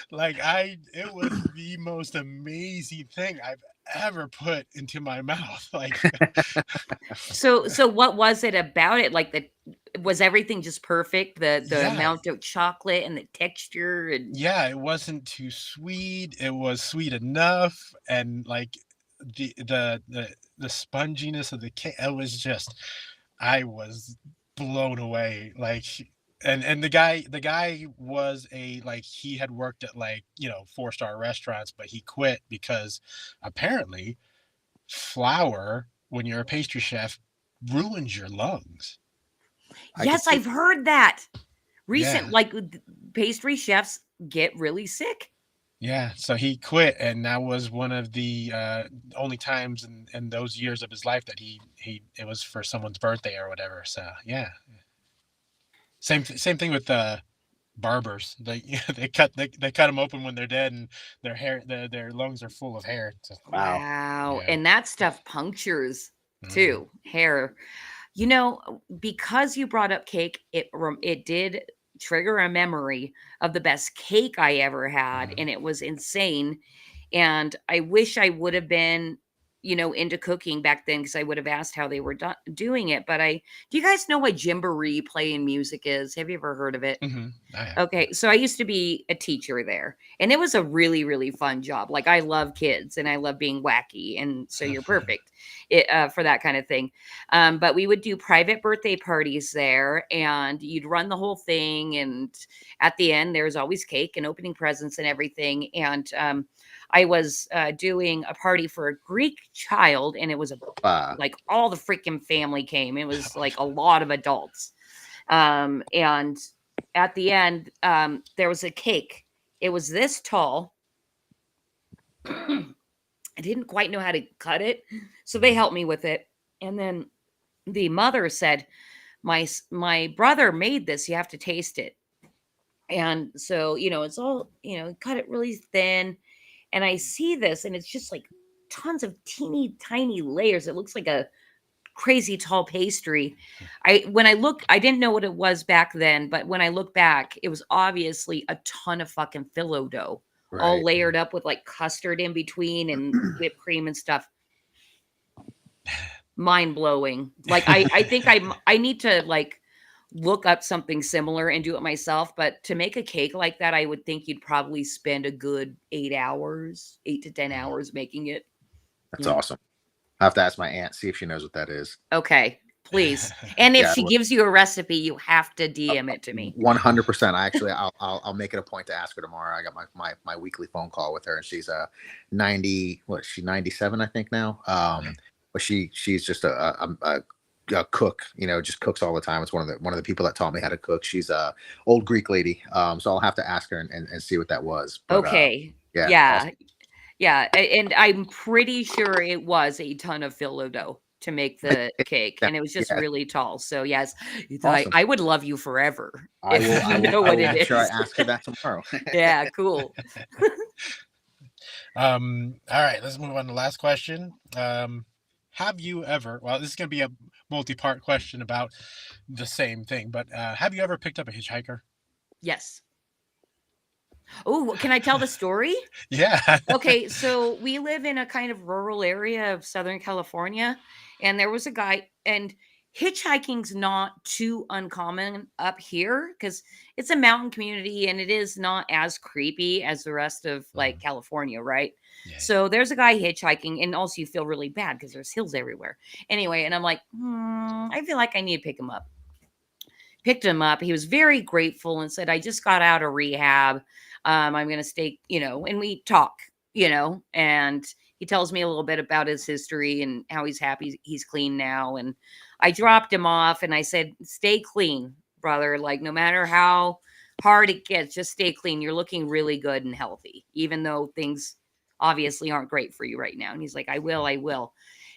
Like it was the most amazing thing I've ever put into my mouth. Like So what was it about it? Like was everything just perfect? The yeah, amount of chocolate and the texture and yeah, it wasn't too sweet. It was sweet enough, and like the sponginess of the cake. It was just I was blown away. Like and the guy was a like he had worked at like 4-star restaurants, but he quit because apparently flour when you're a pastry chef ruins your lungs. I could yes, see. I've heard that. Yeah. Recent like pastry chefs get really sick. Yeah, so he quit, and that was one of the only times in those years of his life that he it was for someone's birthday or whatever. So yeah, same thing with barbers. They they cut them open when they're dead, and their lungs are full of hair. So, Wow. Wow. yeah. And that stuff punctures Mhm. too, hair. Because you brought up cake, it did trigger a memory of the best cake I ever had, Mhm. and it was insane. And I wish I would have been into cooking back then because I would have asked how they were doing it. But do you guys know what jamboree playing music is? Have you ever heard of it? Mm-hmm. I have. Okay, so I used to be a teacher there, and it was a really, really fun job. Like I love kids, and I love being wacky, and so you're perfect for that kind of thing. But we would do private birthday parties there, and you'd run the whole thing. And at the end, there's always cake and opening presents and everything. And I was doing a party for a Greek child, and it was like all the freaking family came. It was like a lot of adults, and at the end, there was a cake. It was this tall. I didn't quite know how to cut it, so they helped me with it. And then the mother said, "My brother made this. You have to taste it." And so, it's all, cut it really thin. And I see this, and it's just like tons of teeny tiny layers. It looks like a crazy tall pastry. I didn't know what it was back then, but when I look back, it was obviously a ton of fucking phyllo dough, all Right. layered up with like custard in between and whipped cream and stuff. Mind blowing. Like I think I need to like look up something similar and do it myself. But to make a cake like that, I would think you'd probably spend a good 8 to 10 hours making it. That's Yeah. awesome. I have to ask my aunt, see if she knows what that is. Okay, please. And if Yeah, she gives you a recipe, you have to DM it to me. 100%. I'll make it a point to ask her tomorrow. I got my weekly phone call with her, and she's 90. What, she's 97, I think now. But she's just a cook. Just cooks all the time. It's one of the people that taught me how to cook. She's a old Greek lady. So I'll have to ask her and see what that was. But, Okay. yeah. Yeah. Awesome. Yeah. And I'm pretty sure it was a ton of phyllo dough to make the cake, and it was just really tall. So yes, Awesome. I would love you forever I if will. you know what it make sure I is. ask her that tomorrow. Yeah, cool. All right, let's move on to the last question. Have you ever, well, this is going to be a multi-part question about the same thing, but have you ever picked up a hitchhiker? Yes. Oh, can I tell the story? Yeah. Okay, so we live in a kind of rural area of Southern California, and there was a guy, and hitchhiking's not too uncommon up here because it's a mountain community and it is not as creepy as the rest of like California, right? Yeah. So there's a guy hitchhiking, and also you feel really bad because there's hills everywhere. Anyway, and I'm like, I feel like I need to pick him up. Picked him up. He was very grateful and said, "I just got out of rehab. I'm going to stay, and we talk, and he tells me a little bit about his history and how he's happy he's clean now. And I dropped him off and I said, "Stay clean, brother. Like, no matter how hard it gets, just stay clean. You're looking really good and healthy, even though things obviously aren't great for you right now." And he's like, I will.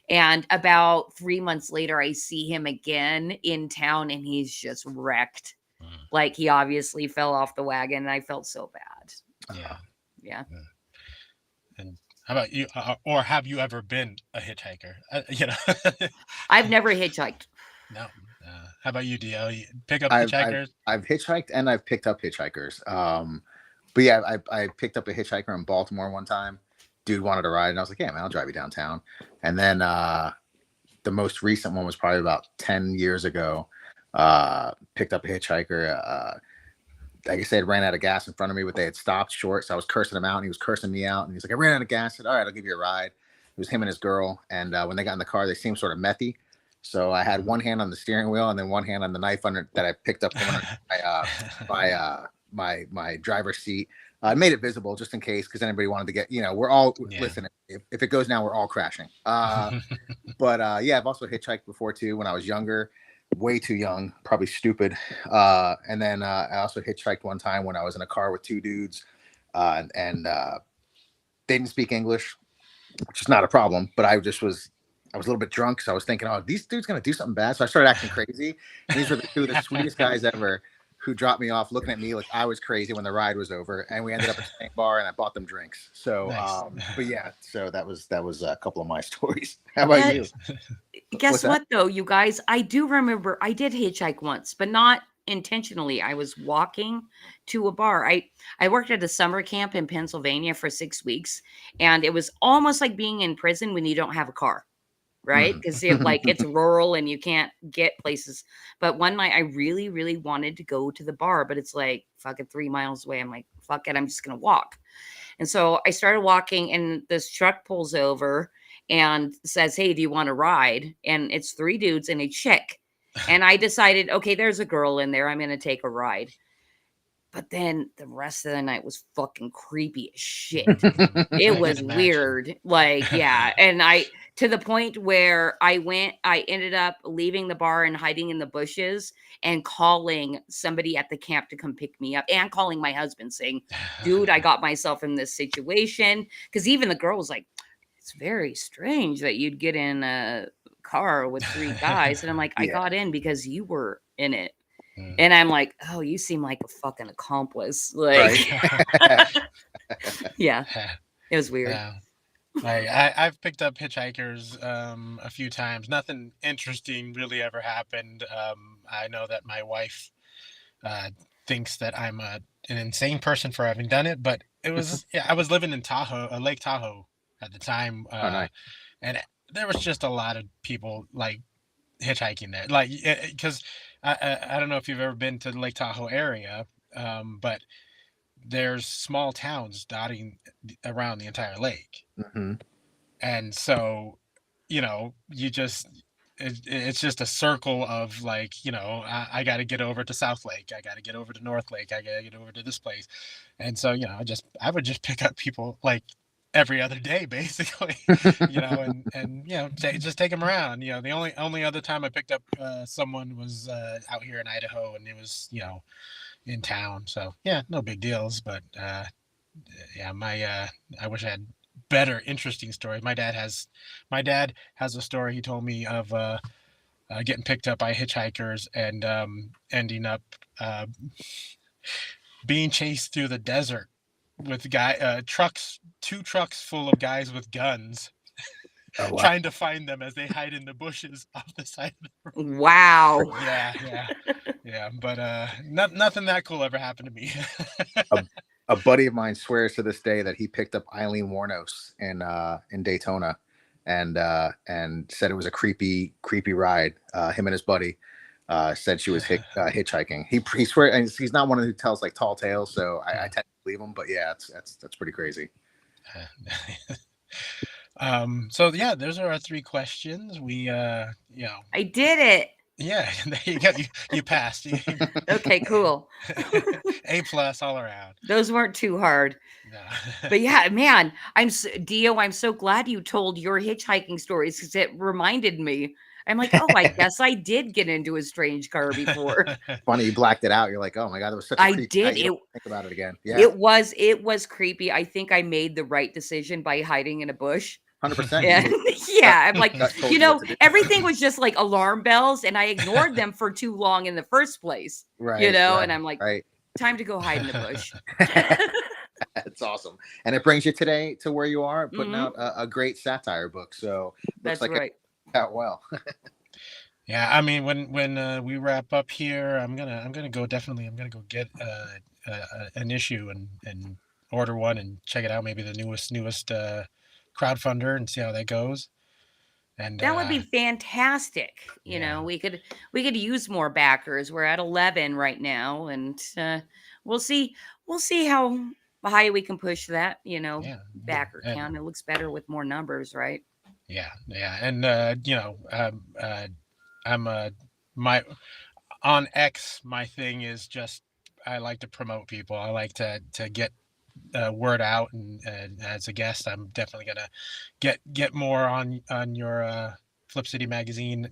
And about 3 months later, I see him again in town, and he's just wrecked. Like, he obviously fell off the wagon, and I felt so bad. Yeah. And how about you? Or have you ever been a hitchhiker? I've never hitchhiked. No. How about you, Dio? You pick up hitchhikers? I've hitchhiked and I've picked up hitchhikers. But yeah, I picked up a hitchhiker in Baltimore one time. Dude wanted to ride, and I was like, "Yeah, man, I'll drive you downtown." And then the most recent one was probably about 10 years ago. Picked up a hitchhiker. Like I said, ran out of gas in front of me, but they had stopped short. So I was cursing him out, and he was cursing me out. And he's like, "I ran out of gas." I said, "All right, I'll give you a ride." It was him and his girl. And when they got in the car, they seemed sort of methy. So I had one hand on the steering wheel and then one hand on the knife under that I picked up from my driver's seat. I made it visible just in case, because anybody wanted to get, we're all, listen, if it goes now, we're all crashing. But yeah, I've also hitchhiked before too, when I was younger, way too young, probably stupid. And then I also hitchhiked one time when I was in a car with two dudes and they didn't speak English, which is not a problem, but I was a little bit drunk. So I was thinking, oh, these dudes going to do something bad. So I started acting crazy. And these were the two of the sweetest guys ever, who dropped me off looking at me like I was crazy when the ride was over. And we ended up at the same bar, and I bought them drinks. So, nice. But yeah, so that was a couple of my stories. How about you? Guess what though, you guys? I do remember I did hitchhike once, but not intentionally. I was walking to a bar. I worked at a summer camp in Pennsylvania for 6 weeks, and it was almost like being in prison when you don't have a car, right? Mhm. Because it's rural and you can't get places. But one night I really, really wanted to go to the bar, but it's like fucking 3 miles away. I'm like, fuck it, I'm just gonna walk. And so I started walking, and this truck pulls over and says, "Hey, do you want to ride?" And it's three dudes and a chick. And I decided, okay, there's a girl in there. I'm going to take a ride. But then the rest of the night was fucking creepy as shit. It I can was imagine. weird. Like, yeah. And to the point where I ended up leaving the bar and hiding in the bushes and calling somebody at the camp to come pick me up and calling my husband saying, dude, I got myself in this situation. Cause even the girl was like, it's very strange that you'd get in a car with three guys. And I'm like, I Yeah. got in because you were in it. Mm. And I'm like, oh, you seem like a fucking accomplice. Like, Right. yeah, it was weird. Yeah. I've picked up hitchhikers a few times. Nothing interesting really ever happened. I know that my wife uh, thinks that I'm an insane person for having done it, but it was, yeah, I was living in Tahoe, Lake Tahoe at the time, Oh, nice. and there was just a lot of people like hitchhiking there, like because I don't know if you've ever been to the Lake Tahoe area, but there's small towns dotting around the entire lake. Hmm. And so, you just it's just a circle of like, I got to get over to South Lake, I got to get over to North Lake, I got to get over to this place. And so, I would just pick up people like every other day basically, and just take them around. The only other time I picked up someone was out here in Idaho, and it was, in town. So yeah, no big deals, but yeah, I wish I had better interesting stories. My dad has a story he told me of getting picked up by hitchhikers and ending up uh, being chased through the desert with trucks, two trucks full of guys with guns, Oh, wow. trying to find them as they hide in the bushes off the side of the road. Wow. Yeah, yeah, yeah. But nothing that cool ever happened to me. A, a buddy of mine swears to this day that he picked up Eileen Warnos in Daytona, and said it was a creepy ride. Him and his buddy said she was hitchhiking. He swear, and he's not one who tells like tall tales, so I tend to believe him. But yeah, that's pretty crazy. So yeah, those are our three questions. We I did it. yeah, there you go. You passed. Okay, cool. A+ all around. Those weren't too hard. No. But yeah, man, Dio, I'm so glad you told your hitchhiking stories because it reminded me. I'm like, oh, I guess I did get into a strange car before. Funny, you blacked it out. You're like, oh my god, it was such a I creepy did. night. You It don't think about it again. Yeah, it was creepy. I think I made the right decision by hiding in a bush. 100%. And yeah, I'm like, Gut told you what to do. everything was just like alarm bells, and I ignored them for too long in the first place. Right, And right, I'm like, right. time to go hide in the bush. That's awesome, and it brings you today to where you are, putting Mhm. out a great satire book. So looks That's like right. it worked out well. Yeah, I mean, when we wrap up here, I'm gonna go, definitely. I'm gonna go get an issue and order one and check it out. Maybe the newest crowdfunder, and see how that goes. And That would be fantastic. yeah, We could use more backers. We're at 11 right now, and we'll see how high we can push that, yeah, backer and count. It looks better with more numbers, right? yeah, and I'm my on X. My thing is just, I like to promote people. I like to get word out, and as a guest, I'm definitely gonna get more on your Flip City magazine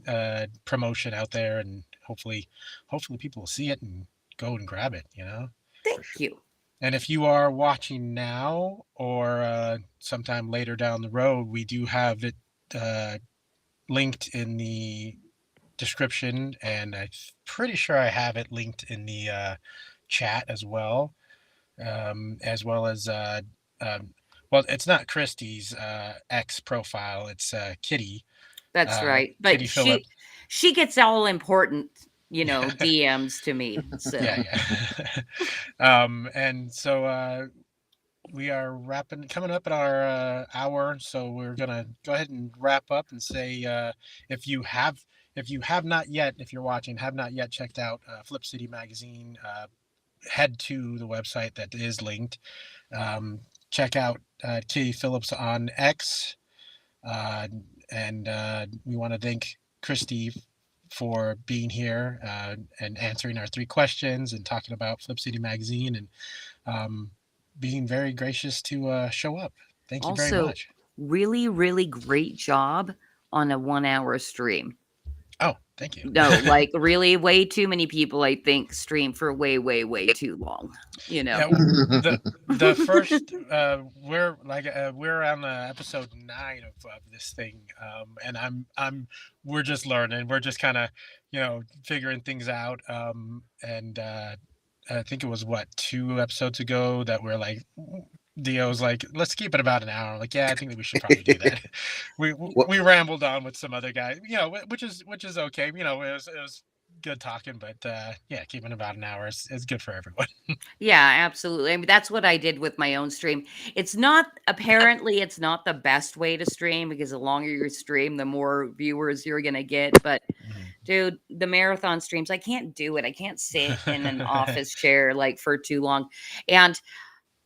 promotion out there, and hopefully people will see it and go and grab it. Thank you. And if you are watching now or sometime later down the road, we do have it uh, linked in the description, and I'm pretty sure I have it linked in the chat as well, as well as um, well, it's not Christie's X profile, it's Kitty, That's right. But Kitty Phillip. she gets all important. DMs to me. Yeah, So yeah. And so we are coming up at our hour, so we're gonna go ahead and wrap up and say if you have not yet, if you're watching, have not yet checked out Flip City Magazine, head to the website that is linked. Check out Katie Phillips on X, uh, and we want to thank Christy for being here and answering our 3 questions and talking about Flip City Magazine and um, being very gracious to show up. Thank you very also much. really, really great job on a 1 hour stream. Oh, thank you. No, like really way too many people I think stream for way, way, way too long. Yeah, the first we're on episode 9 of this thing, and we're just learning. We're just kind of figuring things out, and I think it was what 2 episodes ago that we're like. Dio's like, let's keep it about an hour. I'm like, yeah, I think that we should probably do that. we Well, we rambled on with some other guys, which is okay. It was good talking, but yeah, keeping about an hour is good for everyone. Yeah, absolutely. I mean, that's what I did with my own stream. It's not the best way to stream because the longer you stream, the more viewers you're going to get. But dude, the marathon streams, I can't do it. I can't sit in an office chair like for too long. And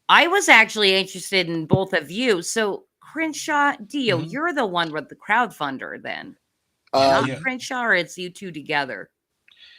I was actually interested in both of you. So, Crenshaw, Dio, Mhm. you're the one with the crowdfunder then, Yeah, not uh, Dio. Crenshaw, or it's you two together?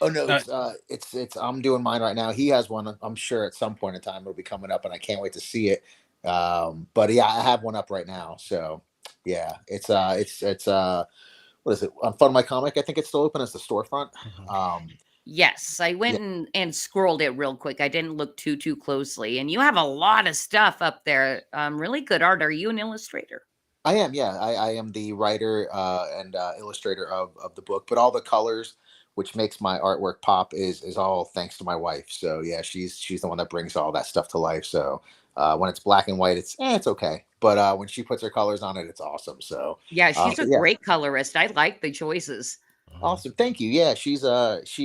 oh no, Uh, it's I'm doing mine right now. He has one. I'm sure at some point in time it'll be coming up, and I can't wait to see it. But yeah, I have one up right now. So yeah, it's what is it on Fun My Comic? I think it's still open as the storefront. mhm. Um, Yes, I yeah, went and scrolled it real quick. I didn't look too closely, and you have a lot of stuff up there. Really good art. Are you an illustrator? I am. Yeah, I am the writer and illustrator of the book, but all the colors, which makes my artwork pop, is all thanks to my wife. So yeah, she's the one that brings all that stuff to life. So when it's black and white, it's okay, but when she puts her colors on it, it's awesome. So Yeah, she's a yeah, great colorist. I like the choices. Mhm. awesome. Thank you. Yeah, she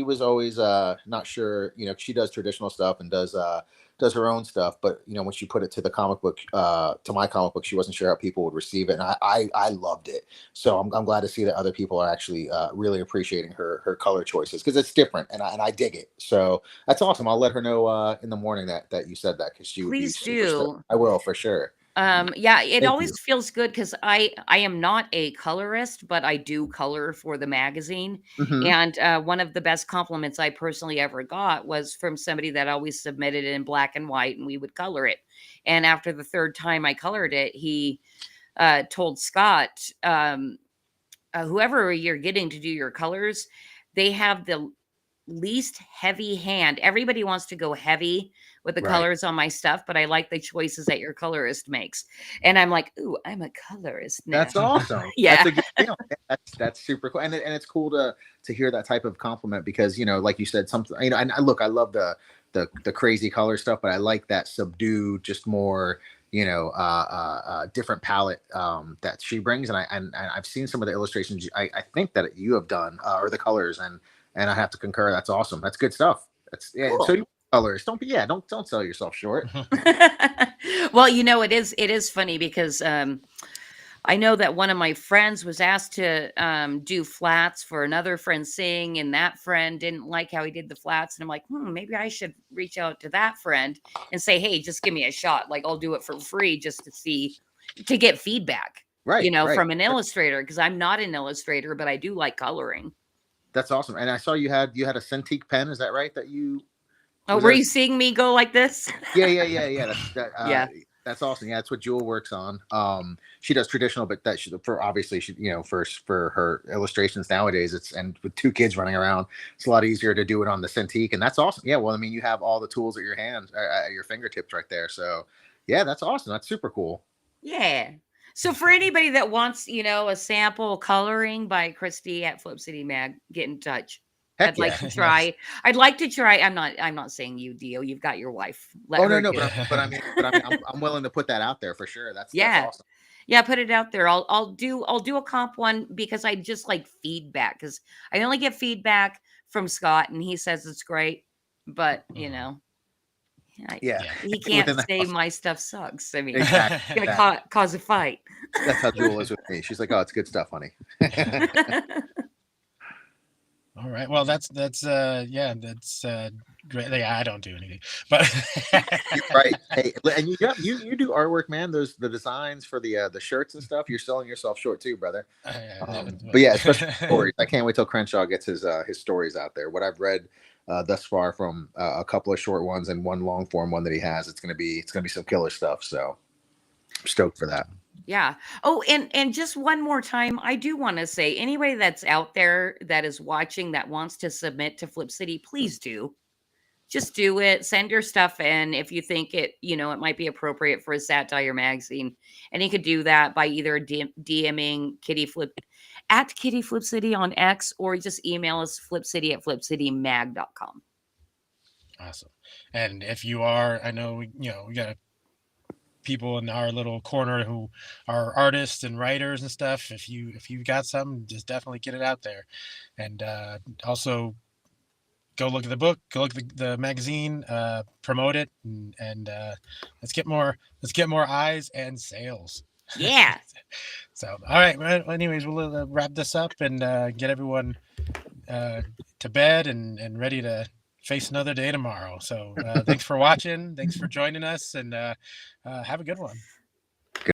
was always not sure, she does traditional stuff and does her own stuff, but when she put it to the comic book to my comic book, she wasn't sure how people would receive it, and I loved it. So I'm glad to see that other people are actually really appreciating her color choices because it's different, and I dig it. So that's awesome. I'll let her know in the morning that you said that, because she would be Please super stoked. do. I will for sure. Yeah, it Thank you. always feels good because I am not a colorist, but I do color for the magazine. Hmm. And one of the best compliments I personally ever got was from somebody that always submitted it in black and white, and we would color it. And after the third time I colored it, he told Scott, whoever you're getting to do your colors, they have the least heavy hand. Everybody wants to go heavy with the Right. colors on my stuff, but I like the choices that your colorist makes. And I'm like, ooh, I'm a colorist now. That's awesome. That's Yeah. a good feeling. Yeah, that's super cool, and it's cool to hear that type of compliment because like you said, something and look, I love the crazy color stuff, but I like that subdued, just more different palette that she brings, and I've seen some of the illustrations I think that you have done or the colors, and I have to concur. That's awesome. That's good stuff. That's yeah. So Cool. you colors don't be yeah don't sell yourself short. Well, it is funny because I know that one of my friends was asked to do flats for another friend sing, and that friend didn't like how he did the flats. And I'm like, maybe I should reach out to that friend and say, hey, just give me a shot. Like, I'll do it for free just to get feedback, Right, right. from an illustrator, because I'm not an illustrator, but I do like coloring. That's awesome. And I saw you had a Cintiq pen. Is that right? That you Oh, was were that? you seeing me go like this? Yeah. Yeah. That's awesome. Yeah, that's what Jewel works on. She does traditional, but that she for obviously she for her illustrations nowadays, and with 2 kids running around, it's a lot easier to do it on the Cintiq, and that's awesome. Yeah, well, I mean, you have all the tools at your hands, at your fingertips, right there. So yeah, that's awesome. That's super cool. Yeah. So for anybody that wants, a sample coloring by Christy at Flip City Mag, get in touch. Heck I'd like yeah. to Yes. try. I'd like to try. I'm not saying you, Dio. You've got your wife. Let Oh no, her no, do but it. I mean, I'm willing to put that out there for sure. That's Yeah. awesome. Yeah, put it out there. I'll do a comp one because I just like feedback because I only get feedback from Scott, and he says it's great, but Yeah, he can't within the say house. my stuff sucks. I mean, Exactly. it's gonna cause a fight. That's how Jewel is with me. She's like, "Oh, it's good stuff, honey." All right. Well, that's yeah, that's great. Yeah, I don't do anything, but You're right. Hey, and you do artwork, man. Those the designs for the shirts and stuff. You're selling yourself short too, brother. But yeah, especially stories. I can't wait till Crenshaw gets his stories out there. What I've read thus far from a couple of short ones and one long form one that he has, it's gonna be some killer stuff. So I'm stoked for that. Yeah. Oh, and just one more time, I do want to say, anybody that's out there that is watching that wants to submit to Flip City, please do. Just do it. Send your stuff in if you think it might be appropriate for a satire magazine. And you could do that by either DMing Kitty Flip at Kitty Flip City on X, or just email us flipcity@flipcitymag.com. Awesome. And if you are, I know we got people in our little corner who are artists and writers and stuff. If you got something, just definitely get it out there. And also go look at the book, go look at the magazine, promote it, and let's get more eyes and sales. Yeah. So all right, well, anyways, we'll wrap this up and get everyone to bed and ready to face another day tomorrow. So thanks for watching, thanks for joining us, and have a good one.